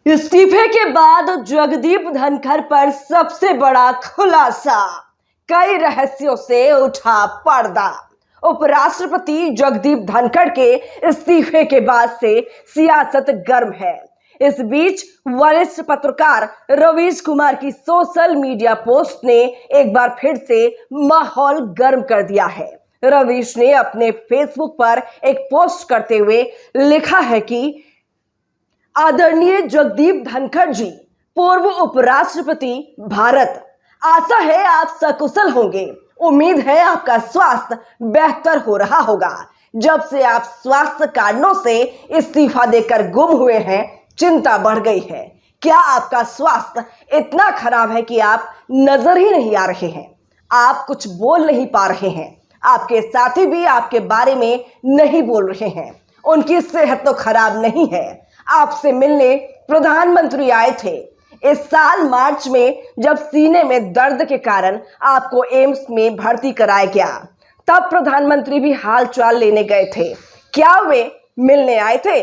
इस्तीफे के बाद जगदीप धनखड़ पर सबसे बड़ा खुलासा, कई रहस्यों से उठा पर्दा। उपराष्ट्रपति जगदीप धनखड़ के इस्तीफे के बाद से सियासत गर्म है। इस बीच वरिष्ठ पत्रकार रवीश कुमार की सोशल मीडिया पोस्ट ने एक बार फिर से माहौल गर्म कर दिया है। रवीश ने अपने फेसबुक पर एक पोस्ट करते हुए लिखा है कि आदरणीय जगदीप धनखड़ जी, पूर्व उपराष्ट्रपति भारत, आशा है आप सकुशल होंगे। उम्मीद है आपका स्वास्थ्य बेहतर हो रहा होगा। जब से आप स्वास्थ्य कारणों से इस्तीफा देकर गुम हुए हैं, चिंता बढ़ गई है। क्या आपका स्वास्थ्य इतना खराब है कि आप नजर ही नहीं आ रहे हैं? आप कुछ बोल नहीं पा रहे हैं। आपके साथी भी आपके बारे में नहीं बोल रहे हैं। उनकी सेहत तो खराब नहीं है। आपसे मिलने प्रधानमंत्री आए थे। इस साल मार्च में जब सीने में दर्द के कारण आपको एम्स में भर्ती कराया गया, तब प्रधानमंत्री भी हालचाल लेने गए थे। क्या वे मिलने आए थे?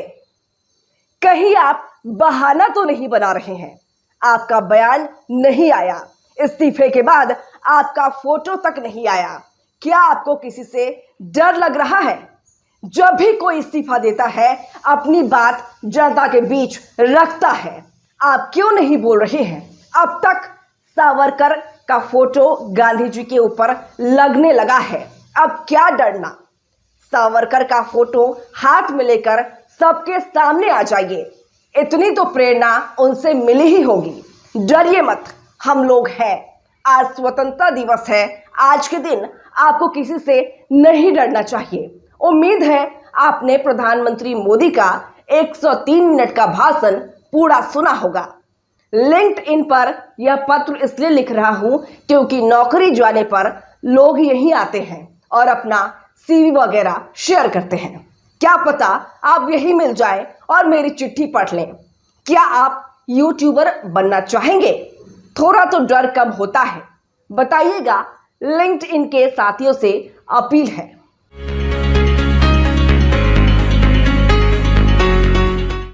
कहीं आप बहाना तो नहीं बना रहे हैं? आपका बयान नहीं आया। इस्तीफे के बाद आपका फोटो तक नहीं आया। क्या आपको किसी से डर लग रहा है? जब भी कोई इस्तीफा देता है, अपनी बात जनता के बीच रखता है। आप क्यों नहीं बोल रहे हैं? अब तक सावरकर का फोटो गांधी जी के ऊपर लगने लगा है। अब क्या डरना? सावरकर का फोटो हाथ में लेकर सबके सामने आ जाइए। इतनी तो प्रेरणा उनसे मिली ही होगी। डरिए मत, हम लोग हैं। आज स्वतंत्रता दिवस है। आज के दिन आपको किसी से नहीं डरना चाहिए। उम्मीद है आपने प्रधानमंत्री मोदी का 103 मिनट का भाषण पूरा सुना होगा। लिंक्डइन पर यह पत्र इसलिए लिख रहा हूं क्योंकि नौकरी जाने पर लोग यहीं आते हैं और अपना सीवी वगैरह शेयर करते हैं। क्या पता आप यही मिल जाए और मेरी चिट्ठी पढ़ लें। क्या आप यूट्यूबर बनना चाहेंगे? थोड़ा तो डर कम होता है। बताइएगा। लिंक्डइन के साथियों से अपील है।